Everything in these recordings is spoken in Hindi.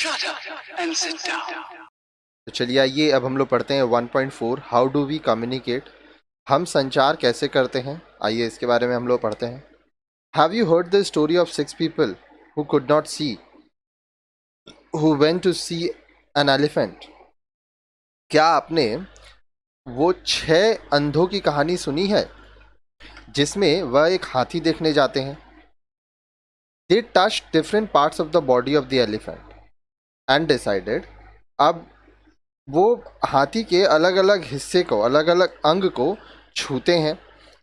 Shut up and sit down. तो चलिए आइए अब हम लोग पढ़ते हैं 1.4 हाउ डू वी कम्युनिकेट। हम संचार कैसे करते हैं, आइए इसके बारे में हम लोग पढ़ते हैं। Have you heard the story of 6 people who could not see who went to see an elephant. क्या आपने वो 6 अंधों की कहानी सुनी है जिसमें वह एक हाथी देखने जाते हैं। They touch different parts of the body of the elephant and decided. अब वो हाथी के अलग अलग हिस्से को, अलग अलग अंग को छूते हैं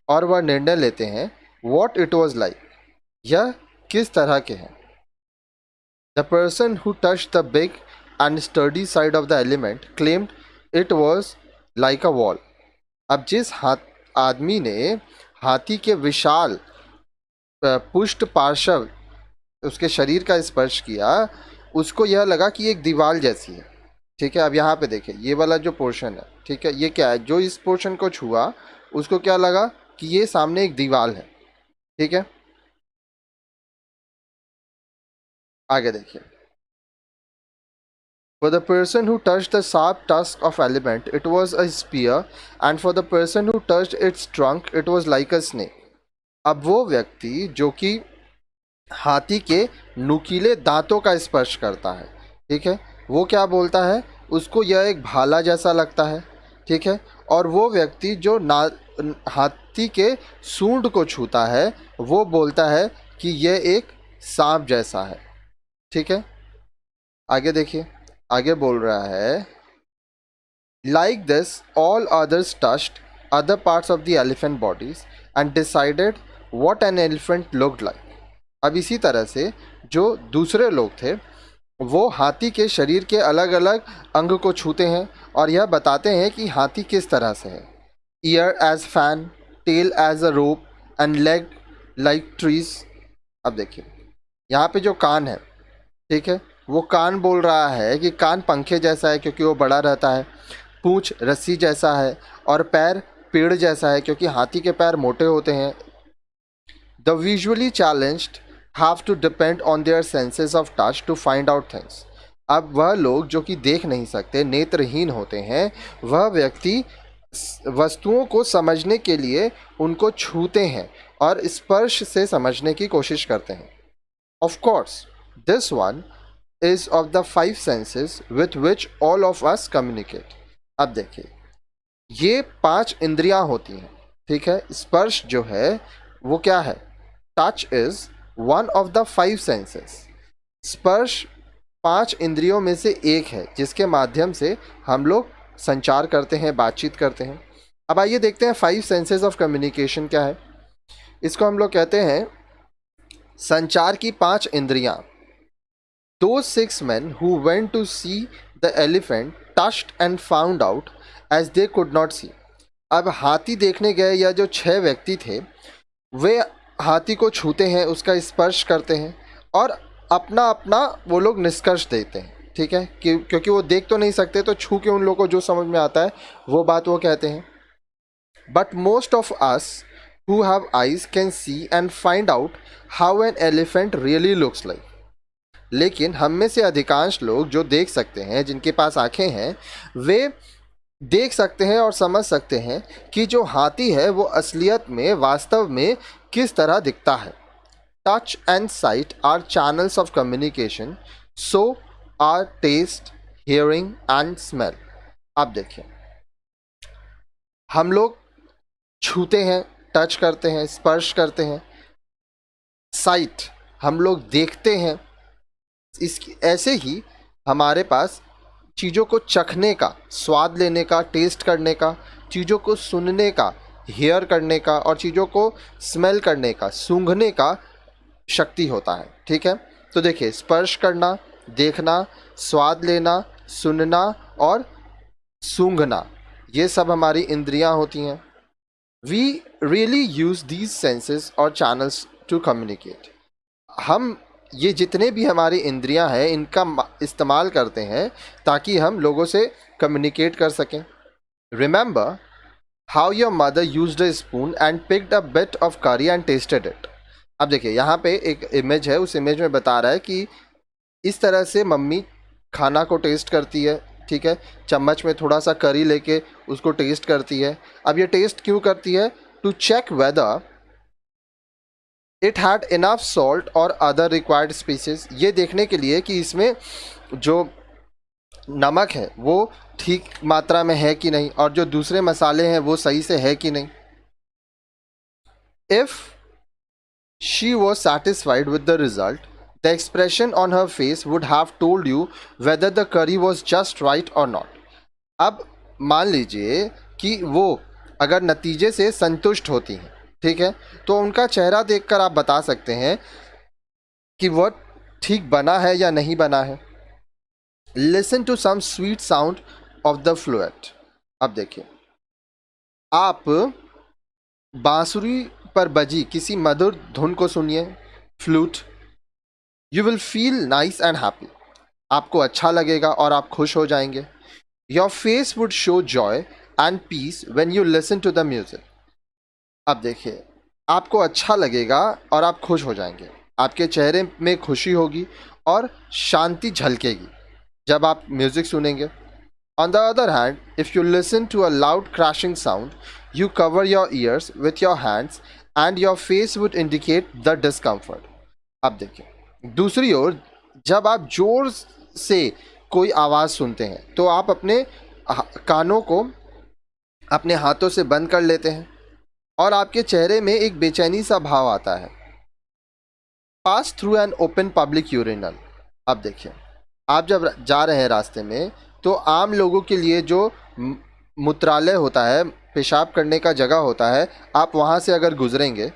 और वह निर्णय लेते हैं वॉट इट वॉज लाइक, यह किस तरह के हैं। The person who touch the big and sturdy side of the element claimed it was like a wall. अब जिस आदमी ने हाथी के विशाल पुष्ट पार्श्व उसके शरीर का स्पर्श किया, उसको यह लगा कि एक दीवार जैसी है। ठीक है, अब यहाँ पे देखिए ये वाला जो पोर्शन है, ठीक है, ये क्या है, जो इस पोर्शन को छुआ उसको क्या लगा कि ये सामने एक दीवार है। ठीक है, आगे देखिए। For the person who touched the sharp tusk of elephant, it was a spear, and for the person who touched its trunk, it was like a snake. अब वो व्यक्ति जो कि हाथी के नुकीले दांतों का स्पर्श करता है, ठीक है, वो क्या बोलता है, उसको यह एक भाला जैसा लगता है। ठीक है, और वो व्यक्ति जो हाथी के सूंड को छूता है वो बोलता है कि यह एक सांप जैसा है। ठीक है, आगे देखिए, आगे बोल रहा है like this all others touched other parts of the elephant bodies and decided what an elephant looked like. अब इसी तरह से जो दूसरे लोग थे वो हाथी के शरीर के अलग अलग अंग को छूते हैं और यह बताते हैं कि हाथी किस तरह से है। Ear as fan, tail as a rope and leg like trees. अब देखिए यहाँ पे जो कान है, ठीक है, वो कान बोल रहा है कि कान पंखे जैसा है क्योंकि वो बड़ा रहता है, पूंछ रस्सी जैसा है और पैर पेड़ जैसा है क्योंकि हाथी के पैर मोटे होते हैं। The visually challenged have to depend on their senses of touch to find out things। अब वह लोग जो कि देख नहीं सकते, नेत्रहीन होते हैं, वह व्यक्ति वस्तुओं को समझने के लिए उनको छूते हैं और स्पर्श से समझने की कोशिश करते हैं। Of course, this one is of the 5 senses with which all of us communicate। अब देखिए ये 5 इंद्रियां होती हैं। ठीक है, स्पर्श जो है वो क्या है, touch is one of the 5 senses. स्पर्श 5 इंद्रियों में से एक है जिसके माध्यम से हम लोग संचार करते हैं, बातचीत करते हैं। अब आइए देखते हैं 5 सेंसेस ऑफ कम्युनिकेशन क्या है। इसको हम लोग कहते हैं संचार की 5 इंद्रियां। Those 6 men who went to see the elephant touched and found out as they could not see। अब हाथी देखने गए या जो 6 व्यक्ति थे वे हाथी को छूते हैं, उसका स्पर्श करते हैं और अपना अपना वो लोग निष्कर्ष देते हैं। ठीक है, क्योंकि वो देख तो नहीं सकते तो छू के उन लोगों को जो समझ में आता है वो बात वो कहते हैं। But most of us who have eyes can see and find out how an elephant really looks like. लेकिन हम में से अधिकांश लोग जो देख सकते हैं, जिनके पास आंखें हैं, वे देख सकते हैं और समझ सकते हैं कि जो हाथी है वो असलियत में, वास्तव में किस तरह दिखता है। Touch and sight are channels of communication, so are taste, hearing and smell. अब देखिए हम लोग छूते हैं, टच करते हैं, स्पर्श करते हैं। साइट हम लोग देखते हैं, इसकी ऐसे ही हमारे पास चीज़ों को चखने का, स्वाद लेने का, टेस्ट करने का, चीज़ों को सुनने का, हेयर करने का और चीज़ों को स्मेल करने का, सूंघने का शक्ति होता है। ठीक है, तो देखिए स्पर्श करना, देखना, स्वाद लेना, सुनना और सूंघना, ये सब हमारी इंद्रियां होती हैं। We really use these senses और चैनल्स टू कम्युनिकेट। हम ये जितने भी हमारी इंद्रियां हैं इनका इस्तेमाल करते हैं ताकि हम लोगों से कम्युनिकेट कर सकें। Remember how your mother used a spoon and picked a bit of करी एंड टेस्टेड इट। अब देखिए यहाँ पे एक इमेज है, उस इमेज में बता रहा है कि इस तरह से मम्मी खाना को टेस्ट करती है, ठीक है, चम्मच में थोड़ा सा करी लेके उसको टेस्ट करती है। अब ये टेस्ट क्यों करती है? To check whether it had enough salt और अदर रिक्वायर्ड स्पीसीज, ये देखने के लिए कि इसमें जो नमक है वो ठीक मात्रा में है कि नहीं, और जो दूसरे मसाले हैं वो सही से है कि नहीं। If she was satisfied with the result, the expression on her face would have told you whether the करी वॉज जस्ट राइट और नॉट। अब मान लीजिए कि वो अगर नतीजे से संतुष्ट होती हैं, ठीक है, तो उनका चेहरा देखकर आप बता सकते हैं कि वह ठीक बना है या नहीं बना है। Listen to some sweet sound of the flute. अब देखिए, आप बांसुरी पर बजी किसी मधुर धुन को सुनिए, flute. You will feel nice and happy, आपको अच्छा लगेगा और आप खुश हो जाएंगे। Your face would show joy and peace when you listen to the music. अब देखिए, आपको अच्छा लगेगा और आप खुश हो जाएंगे, आपके चेहरे में खुशी होगी और शांति झलकेगी जब आप म्यूजिक सुनेंगे। On the other hand, if you listen to a loud crashing sound, you cover your ears with your hands and your face would indicate the discomfort. अब देखिए, दूसरी ओर जब आप जोर से कोई आवाज़ सुनते हैं तो आप अपने कानों को अपने हाथों से बंद कर लेते हैं और आपके चेहरे में एक बेचैनी सा भाव आता है। Pass through an open public urinal. अब देखिए, आप जब जा रहे हैं रास्ते में तो आम लोगों के लिए जो मूत्रालय होता है, पेशाब करने का जगह होता है, आप वहाँ से अगर गुजरेंगे,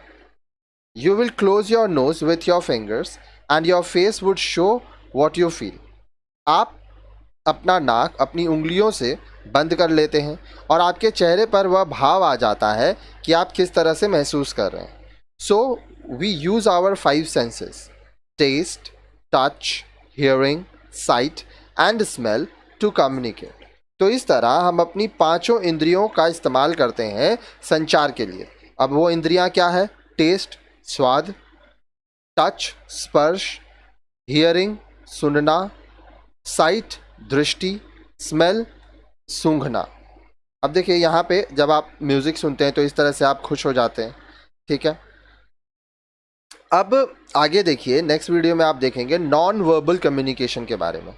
you will close your nose with your fingers and your face would show what you feel. आप अपना नाक अपनी उंगलियों से बंद कर लेते हैं और आपके चेहरे पर वह भाव आ जाता है कि आप किस तरह से महसूस कर रहे हैं। So we use our 5 senses, taste, touch, hearing, sight and smell to communicate. तो इस तरह हम अपनी 5 इंद्रियों का इस्तेमाल करते हैं संचार के लिए। अब वो इंद्रियां क्या है? टेस्ट, स्वाद, टच, स्पर्श, हियरिंग, सुनना, साइट, दृष्टि, स्मेल, सूंघना। अब देखिए, यहाँ पे जब आप म्यूज़िक सुनते हैं तो इस तरह से आप खुश हो जाते हैं, ठीक है। अब आगे देखिए, नेक्स्ट वीडियो में आप देखेंगे नॉन वर्बल कम्युनिकेशन के बारे में।